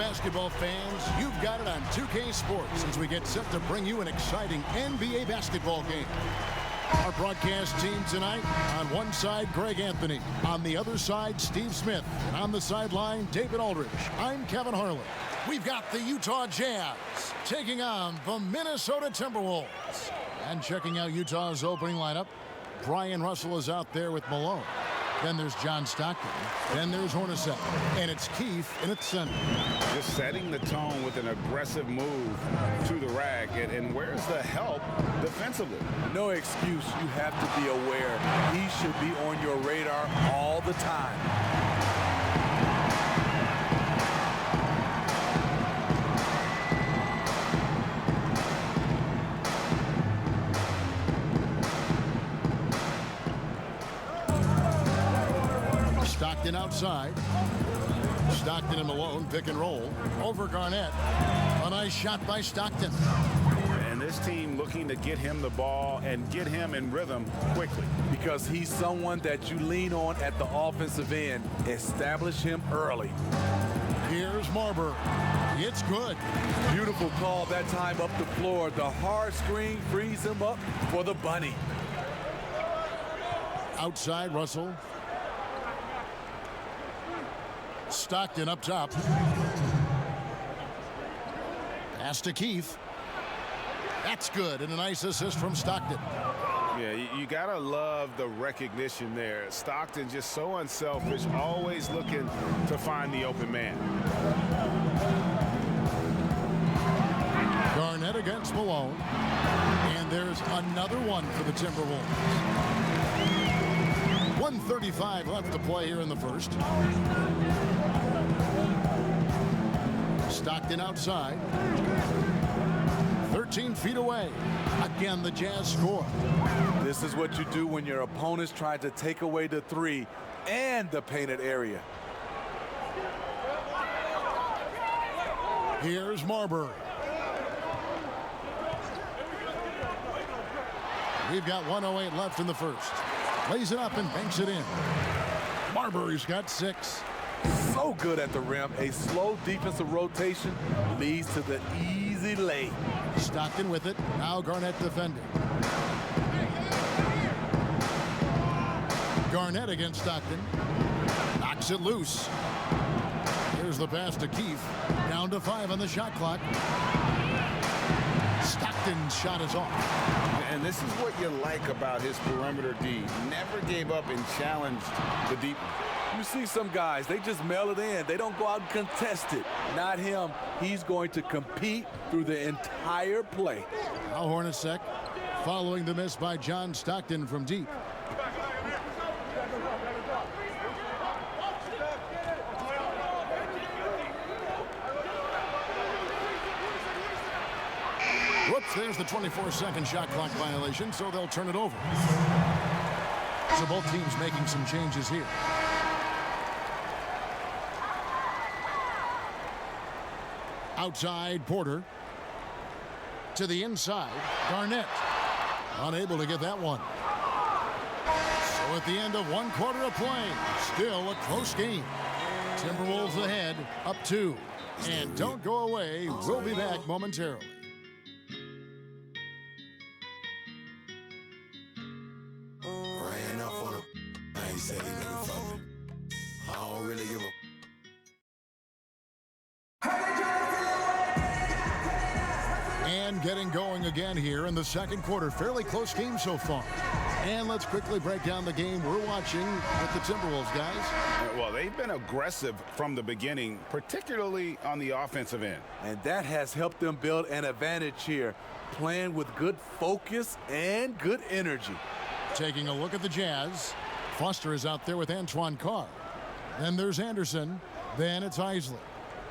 basketball fans, you've got it on 2K Sports as we get set to bring you an exciting NBA basketball game. Our broadcast team tonight, on one side, Greg Anthony. On the other side, Steve Smith. And on the sideline, David Aldridge. I'm Kevin Harlan. We've got the Utah Jazz taking on the Minnesota Timberwolves. And checking out Utah's opening lineup, Brian Russell is out there with Malone. Then there's John Stockton. Then there's Hornacek. And it's Keith in its center. Just setting the tone with an aggressive move to the rack. And where's the help defensively? No excuse. You have to be aware. He should be on your radar all the time. Stockton outside. Stockton and Malone pick and roll. Over Garnett. A nice shot by Stockton. And this team looking to get him the ball and get him in rhythm quickly. Because he's someone that you lean on at the offensive end. Establish him early. Here's Marbury. It's good. Beautiful call that time up the floor. The hard screen frees him up for the bunny. Outside Russell. Stockton up top. Pass to Keith. That's good, and a nice assist from Stockton. Yeah, you gotta love the recognition there. Stockton just so unselfish, always looking to find the open man. Garnett against Malone. And there's another one for the Timberwolves. 1:35 left to play here in the first. Stockton outside. 13 feet away. Again, the Jazz score. This is what you do when your opponents try to take away the three and the painted area. Here's Marbury. We've got 1:08 left in the first. Lays it up and banks it in. Marbury's got 6. So good at the rim. A slow defensive rotation leads to the easy lay. Stockton with it. Now Garnett defending. Garnett against Stockton. Knocks it loose. Here's the pass to Keith. Down to 5 on the shot clock. Stockton's shot is off. And this is what you like about his perimeter D. Never gave up and challenged the deep. You see some guys, they just mail it in. They don't go out and contest it. Not him. He's going to compete through the entire play. Now Hornacek following the miss by John Stockton from deep. Whoops, there's the 24-second shot clock violation, so they'll turn it over. So both teams making some changes here. Outside, Porter. To the inside, Garnett. Unable to get that one. So at the end of 1 quarter of play, still a close game. Timberwolves ahead, up 2. And don't go away, we'll be back momentarily. Ran off on him. I ain't said he never fuck me. I don't really give a. And getting going again here in the second quarter. Fairly close game so far. And let's quickly break down the game we're watching with the Timberwolves, guys. Well, they've been aggressive from the beginning, particularly on the offensive end. And that has helped them build an advantage here, playing with good focus and good energy. Taking a look at the Jazz. Foster is out there with Antoine Carr. Then there's Anderson. Then it's Isley.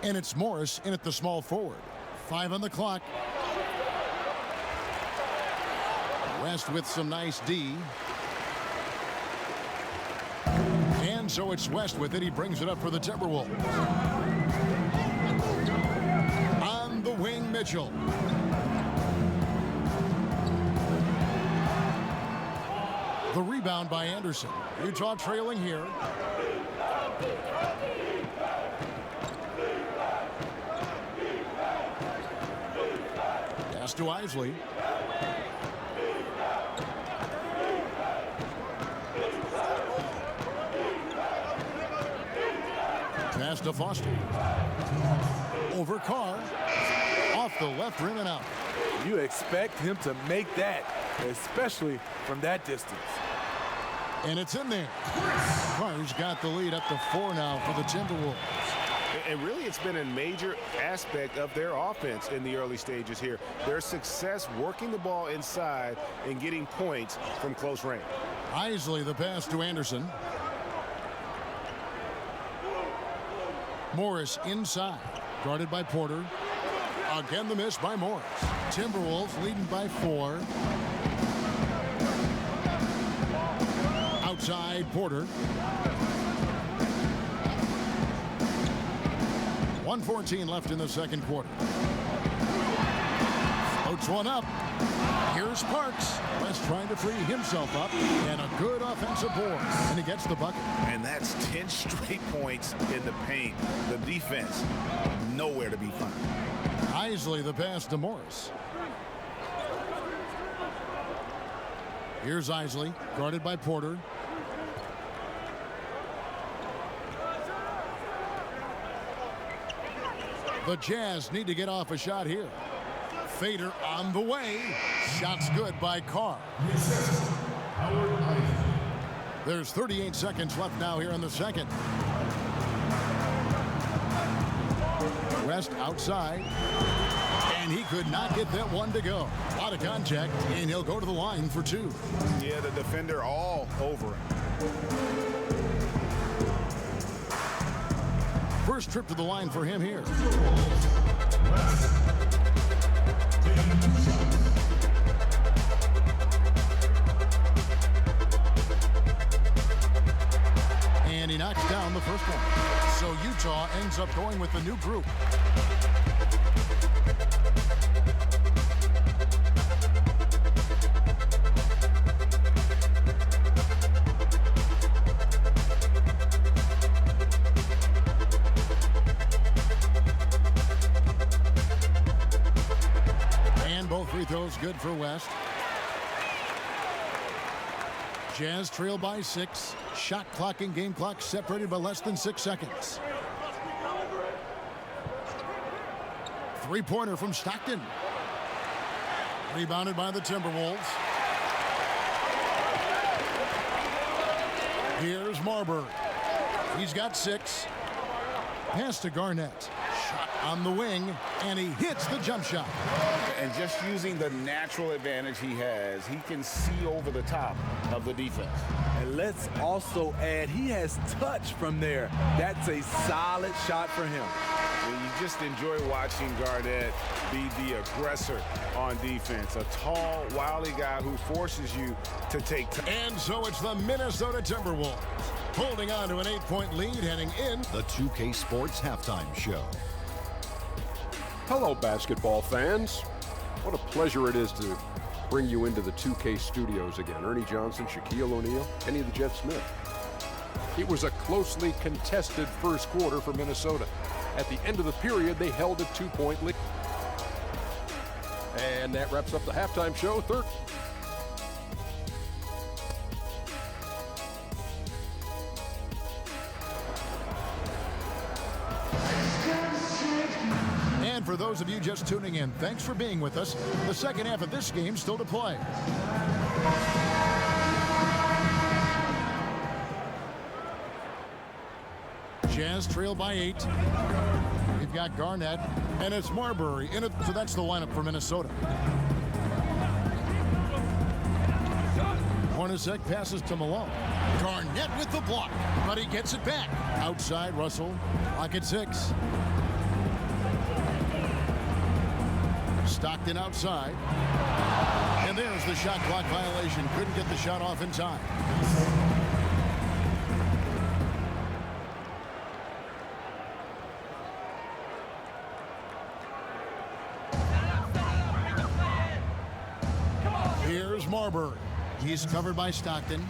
And it's Morris in at the small forward. 5 on the clock. West with some nice D. And so it's West with it. He brings it up for the Timberwolves. On the wing, Mitchell. The rebound by Anderson. Utah trailing here. to Isley. Pass to Foster. Over Carr. Off the left rim and out. You expect him to make that, especially from that distance. And it's in there. Carr's got the lead up to 4 now for the Timberwolves. And really, it's been a major aspect of their offense in the early stages here. Their success working the ball inside and getting points from close range. Isley the pass to Anderson. Morris inside. Guarded by Porter. Again the miss by Morris. Timberwolves leading by 4. Outside Porter. 1:14 left in the second quarter. Floats one up. Here's Parks. West trying to free himself up. And a good offensive board. And he gets the bucket. And that's 10 straight points in the paint. The defense, nowhere to be found. Isley the pass to Morris. Here's Isley, guarded by Porter. The Jazz need to get off a shot here. Fader on the way. Shot's good by Carr. There's 38 seconds left now here in the second. West outside. And he could not get that one to go. A lot of contact, and he'll go to the line for 2. Yeah, the defender all over him. First trip to the line for him here. And he knocks down the first one. So Utah ends up going with the new group. Both free throws good for West. Jazz trail by 6. Shot clock and game clock separated by less than 6 seconds. Three-pointer from Stockton. Rebounded by the Timberwolves. Here's Marbury. He's got 6. Pass to Garnett. Shot on the wing, and he hits the jump shot. And just using the natural advantage he has, he can see over the top of the defense. And let's also add, he has touch from there. That's a solid shot for him. And you just enjoy watching Garnett be the aggressor on defense. A tall, wily guy who forces you to take time. And so it's the Minnesota Timberwolves holding on to an 8-point lead heading in. The 2K Sports Halftime Show. Hello, basketball fans. What a pleasure it is to bring you into the 2K studios again. Ernie Johnson, Shaquille O'Neal, Kenny the Jet Smith. It was a closely contested first quarter for Minnesota. At the end of the period, they held a 2-point lead. And that wraps up the halftime show. And for those of you just tuning in, thanks for being with us. The second half of this game still to play. Jazz trail by 8. We've got Garnett, and it's Marbury in it. So that's the lineup for Minnesota. Hornacek passes to Malone. Garnett with the block, but he gets it back. Outside, Russell. Clock at 6. Stockton outside. And there's the shot clock violation. Couldn't get the shot off in time. Here's Marbury. He's covered by Stockton.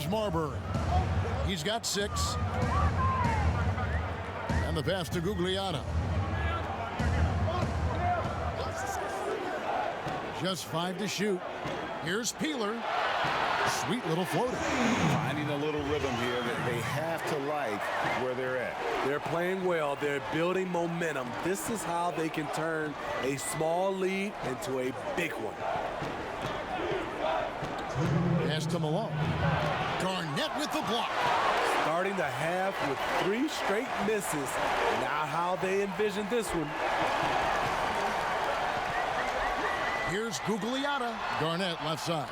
Here's Marbury. He's got 6. And the pass to Gugliotta. Just 5 to shoot. Here's Peeler. Sweet little floater. Finding a little rhythm here that they have to like where they're at. They're playing well. They're building momentum. This is how they can turn a small lead into a big one. Pass to Malone. Garnett with the block. Starting the half with 3 straight misses. Not how they envisioned this one. Here's Gugliotta. Garnett left side.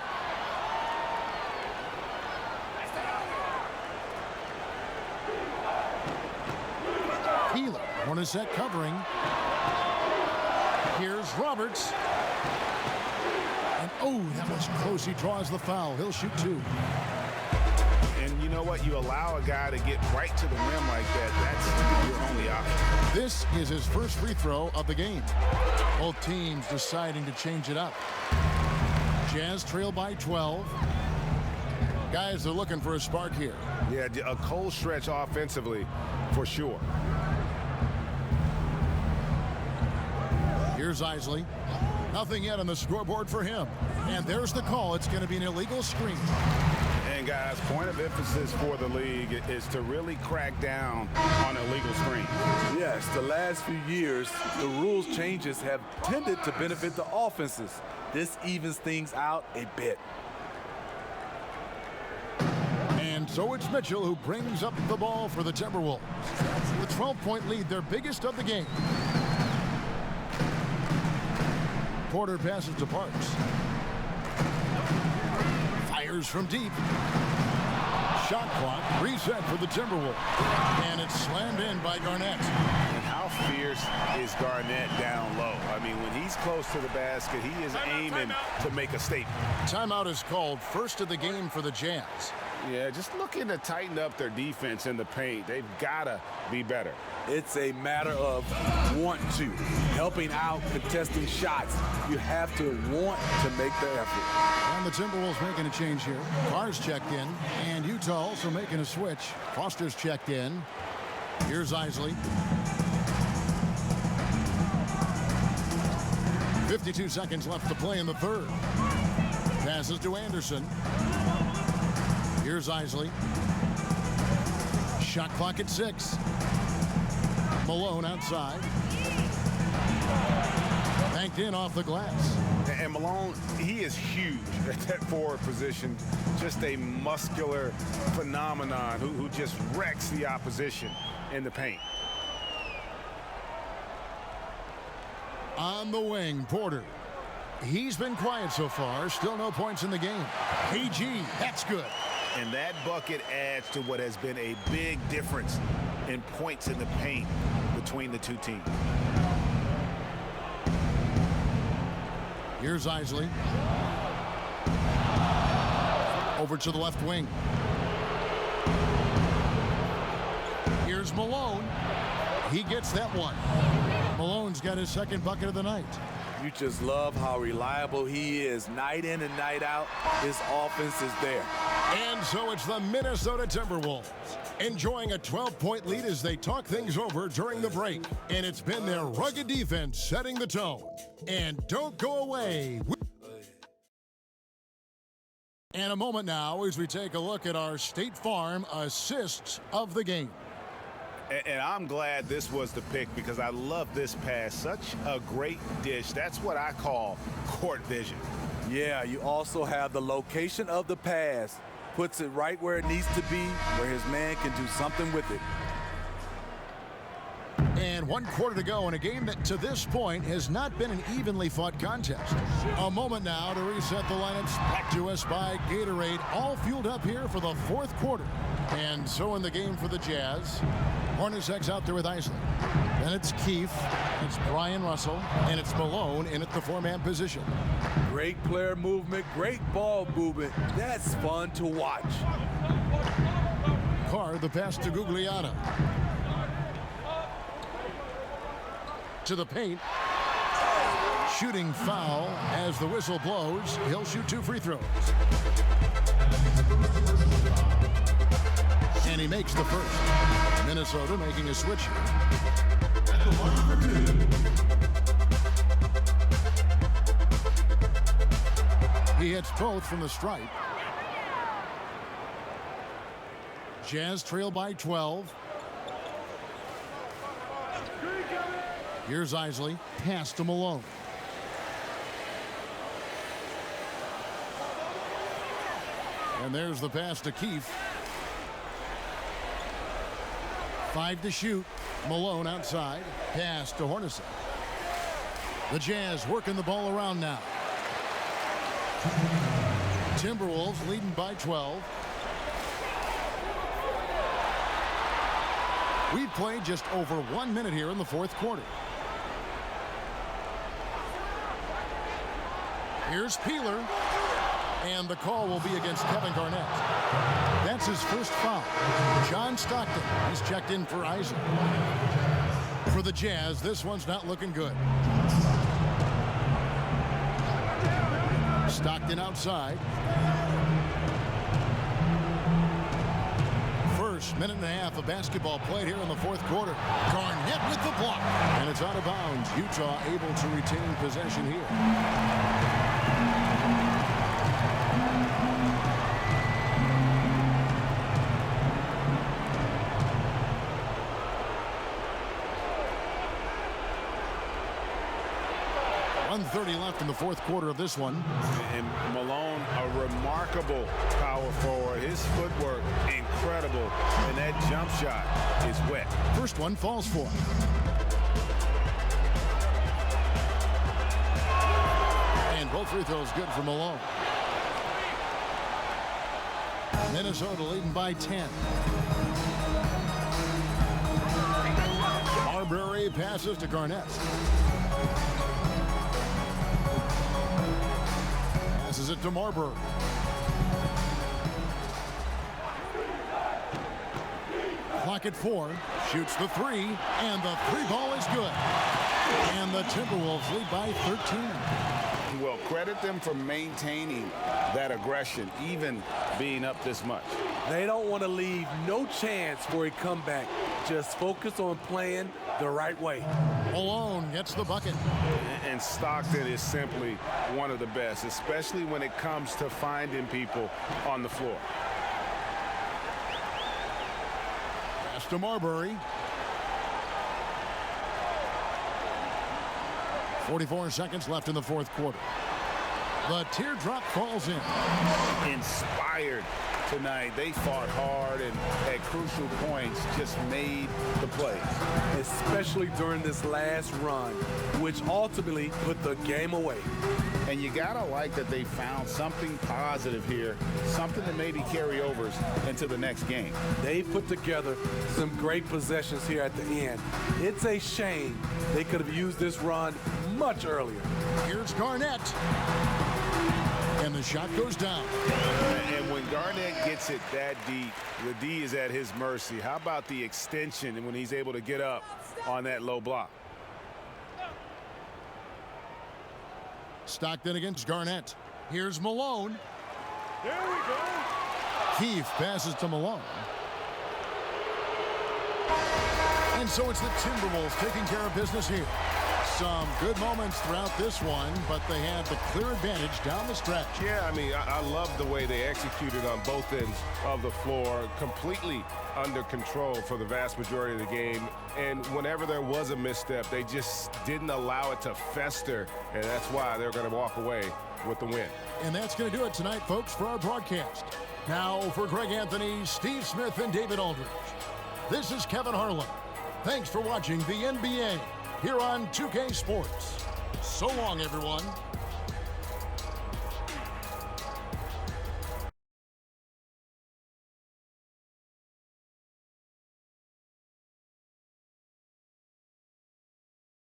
Peeler, Hornacek covering. Here's Roberts. And oh, that was close. He draws the foul. He'll shoot 2. And you know what? You allow a guy to get right to the rim like that. That's your only option. This is his first free throw of the game. Both teams deciding to change it up. Jazz trail by 12. Guys, they're looking for a spark here. Yeah, a cold stretch offensively for sure. Here's Isley. Nothing yet on the scoreboard for him. And there's the call. It's going to be an illegal screen. And guys, point of emphasis for the league is to really crack down on illegal screens. Yes, the last few years, the rules changes have tended to benefit the offenses. This evens things out a bit. And so it's Mitchell who brings up the ball for the Timberwolves. The 12-point lead, their biggest of the game. Porter passes to Parks. Fires from deep. Shot clock reset for the Timberwolves. And it's slammed in by Garnett. And how fierce is Garnett down low? I mean, when he's close to the basket, he is aiming to make a statement. Timeout is called, first of the game for the Jazz. Yeah, just looking to tighten up their defense in the paint. They've got to be better. It's a matter of want to. Helping out, contesting shots. You have to want to make the effort. And the Timberwolves making a change here. Carr's checked in, and Utah also making a switch. Foster's checked in. Here's Isley. 52 seconds left to play in the third. Passes to Anderson. Here's Isley. Shot clock at 6. Malone outside. Banked in off the glass. And Malone, he is huge at that forward position. Just a muscular phenomenon who just wrecks the opposition in the paint. On the wing, Porter. He's been quiet so far. Still no points in the game. KG, that's good. And that bucket adds to what has been a big difference in points in the paint between the two teams. Here's Isley. Over to the left wing. Here's Malone. He gets that one. Malone's got his second bucket of the night. You just love how reliable he is. Night in and night out, his offense is there. And so it's the Minnesota Timberwolves enjoying a 12-point lead as they talk things over during the break. And it's been their rugged defense setting the tone. And don't go away. And a moment now as we take a look at our State Farm assists of the game. And I'm glad this was the pick because I love this pass. Such a great dish. That's what I call court vision. Yeah, you also have the location of the pass. Puts it right where it needs to be, where his man can do something with it. And 1 quarter to go in a game that to this point has not been an evenly fought contest. A moment now to reset the lineups back to us by Gatorade, all fueled up here for the 4th quarter. And so in the game for the Jazz, Hornacek's out there with Isley. Then it's Keefe, it's Brian Russell, and it's Malone in at the 4-man position. Great player movement, great ball movement. That's fun to watch. Carr, the pass to Gugliotta. To the paint. Shooting foul as the whistle blows. He'll shoot 2 free throws. And he makes the first. Minnesota making a switch here. He hits both from the stripe. Jazz trail by 12. Here's Isley. Pass to Malone. And there's the pass to Keefe. 5 to shoot. Malone outside. Pass to Hornacek. The Jazz working the ball around now. Timberwolves leading by 12. We've played just over 1 minute here in the fourth quarter. Here's Peeler. And the call will be against Kevin Garnett. That's his first foul. John Stockton, he's checked in for Isaac. For the Jazz, this one's not looking good. Stockton outside. First minute and a half of basketball played here in the fourth quarter. Garnett with the block. And it's out of bounds. Utah able to retain possession here. 1:30 left in the fourth quarter of this one. And Malone, a remarkable power forward. His footwork, incredible. And that jump shot is wet. First one falls for him. And both free throws good for Malone. Minnesota leading by 10. Marbury passes to Garnett. Passes it to Marbury. Clock at 4. Shoots the 3. And the 3 ball is good. And the Timberwolves lead by 13. Well, credit them for maintaining that aggression, even being up this much. They don't want to leave no chance for a comeback. Just focus on playing the right way. Malone gets the bucket. And Stockton is simply one of the best, especially when it comes to finding people on the floor. Pass to Marbury. 44 seconds left in the fourth quarter. The teardrop falls in. Inspired tonight. They fought hard and at crucial points just made the plays. Especially during this last run, which ultimately put the game away. And you gotta like that they found something positive here, something that maybe carry overs into the next game. They put together some great possessions here at the end. It's a shame they could have used this run much earlier. Here's Garnett. And the shot goes down. And when Garnett gets it that deep, the D is at his mercy. How about the extension and when he's able to get up on that low block? Stockton against Garnett. Here's Malone. There we go. Keefe passes to Malone. And so it's the Timberwolves taking care of business here. Some good moments throughout this one, but they had the clear advantage down the stretch. Yeah, I mean, I love the way they executed on both ends of the floor, completely under control for the vast majority of the game. And whenever there was a misstep, they just didn't allow it to fester, and that's why they're going to walk away with the win. And that's going to do it tonight, folks, for our broadcast. Now for Greg Anthony, Steve Smith, and David Aldridge, this is Kevin Harlan. Thanks for watching the NBA here on 2K Sports. So long, everyone.